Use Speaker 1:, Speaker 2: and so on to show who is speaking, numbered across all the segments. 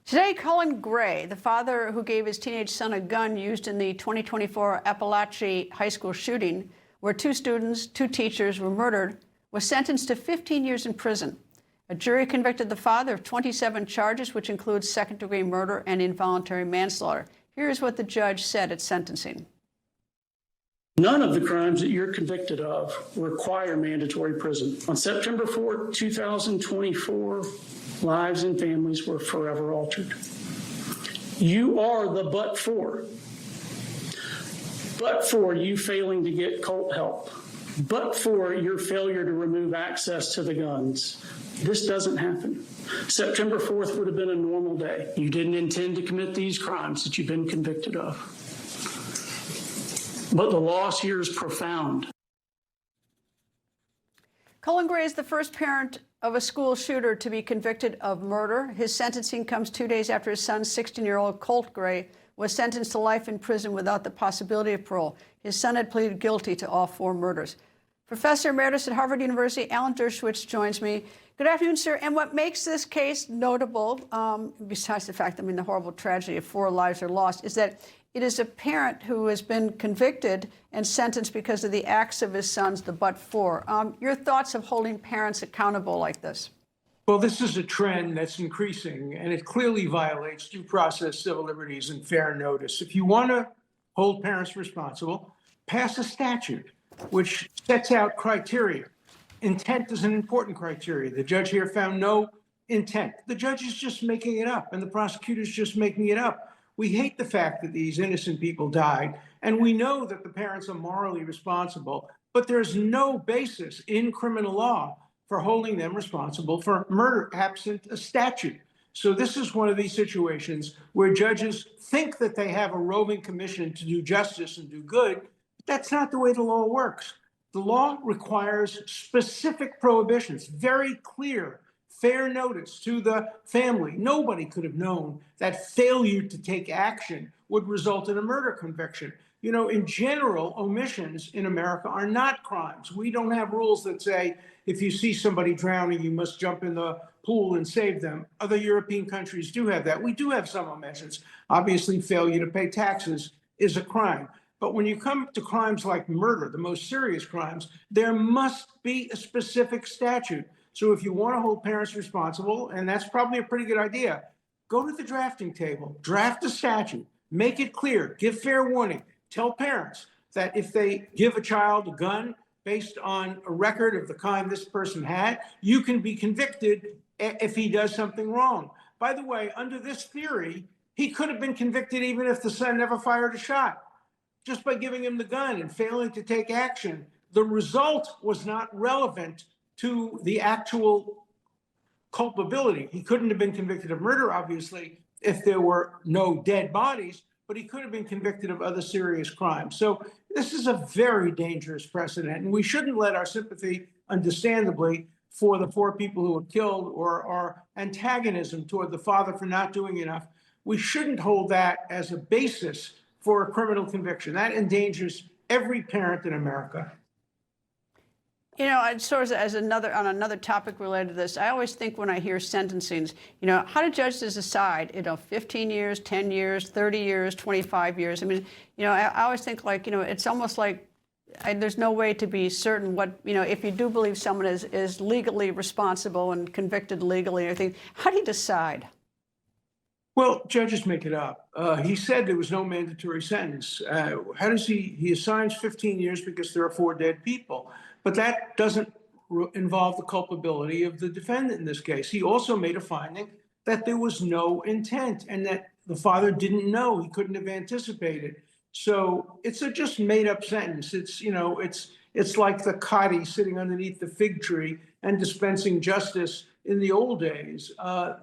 Speaker 1: Today, Cullen Gray, the father who gave his teenage son a gun used in the 2024 Appalachia high school shooting, where two students, two teachers were murdered, was sentenced to 15 years in prison. A jury convicted the father of 27 charges, which includes second-degree murder and involuntary manslaughter. Here's what the judge said at sentencing.
Speaker 2: None of the crimes that you're convicted of require mandatory prison. On September 4, 2024, lives and families were forever altered. You are the but for you failing to get cult help, but for your failure to remove access to the guns. This doesn't happen. September 4th would have been a normal day. You didn't intend to commit these crimes that you've been convicted of. But the loss here is profound.
Speaker 1: Cullen Gray is the first parent of a school shooter to be convicted of murder. His sentencing comes 2 days after his son, 16-year-old Colt Gray, was sentenced to life in prison without the possibility of parole. His son had pleaded guilty to all 4 murders. Professor Emeritus at Harvard University, Alan Dershowitz, joins me. Good afternoon, sir. And what makes this case notable, besides the fact, the horrible tragedy of 4 lives are lost, is that it is a parent who has been convicted and sentenced because of the acts of his sons, the but-for. Your thoughts of holding parents accountable like this?
Speaker 3: Well, this is a trend that's increasing, and it clearly violates due process, civil liberties, and fair notice. If you want to hold parents responsible, pass a statute which sets out criteria. Intent is an important criteria. The judge here found no intent. The judge is just making it up, and the prosecutor's just making it up. We hate the fact that these innocent people died, and we know that the parents are morally responsible, but there's no basis in criminal law for holding them responsible for murder absent a statute. So this is one of these situations where judges think that they have a roving commission to do justice and do good, but that's not the way the law works. The law requires specific prohibitions, very clear, fair notice to the family. Nobody could have known that failure to take action would result in a murder conviction. You know, in general, omissions in America are not crimes. We don't have rules that say if you see somebody drowning, you must jump in the pool and save them. Other European countries do have that. We do have some omissions. Obviously, failure to pay taxes is a crime. But when you come to crimes like murder, the most serious crimes, there must be a specific statute. So if you want to hold parents responsible, and that's probably a pretty good idea, go to the drafting table, draft a statute, make it clear, give fair warning, tell parents that if they give a child a gun based on a record of the kind this person had, you can be convicted if he does something wrong. By the way, under this theory, he could have been convicted even if the son never fired a shot. Just by giving him the gun and failing to take action, the result was not relevant to the actual culpability. He couldn't have been convicted of murder, obviously, if there were no dead bodies, but he could have been convicted of other serious crimes. So this is a very dangerous precedent, and we shouldn't let our sympathy, understandably, for the 4 people who were killed or our antagonism toward the father for not doing enough, we shouldn't hold that as a basis for a criminal conviction. That endangers every parent in America.
Speaker 1: You know, sort of on another topic related to this, I always think when I hear sentencings, how do judges decide, 15 years, 10 years, 30 years, 25 years? I mean, I always think it's almost like there's no way to be certain what, if you do believe someone is legally responsible and convicted legally, I think, how do you decide?
Speaker 3: Well, judges make it up. He said there was no mandatory sentence. How does he assigns 15 years because there are 4 dead people. But that doesn't involve the culpability of the defendant in this case. He also made a finding that there was no intent and that the father didn't know, he couldn't have anticipated. So it's a just made up sentence. It's like the Cadi sitting underneath the fig tree and dispensing justice in the old days.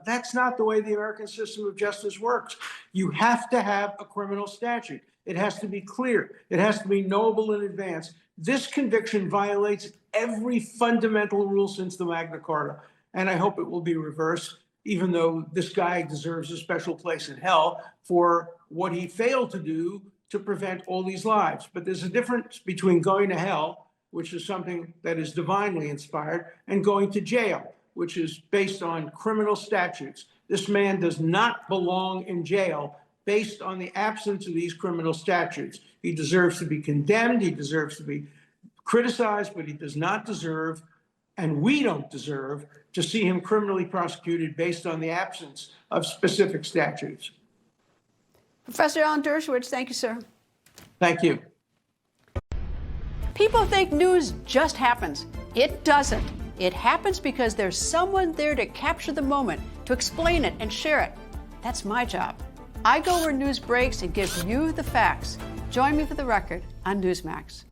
Speaker 3: That's not the way the American system of justice works. You have to have a criminal statute. It has to be clear. It has to be knowable in advance. This conviction violates every fundamental rule since the Magna Carta, and I hope it will be reversed, even though this guy deserves a special place in hell for what he failed to do to prevent all these lives. But there's a difference between going to hell, which is something that is divinely inspired, and going to jail, which is based on criminal statutes. This man does not belong in jail based on the absence of these criminal statutes. He deserves to be condemned. He deserves to be criticized, but he does not deserve, and we don't deserve, to see him criminally prosecuted based on the absence of specific statutes.
Speaker 1: Professor Alan Dershowitz, thank you, sir.
Speaker 3: Thank you.
Speaker 1: People think news just happens. It doesn't. It happens because there's someone there to capture the moment, to explain it and share it. That's my job. I go where news breaks and give you the facts. Join me for The Record on Newsmax.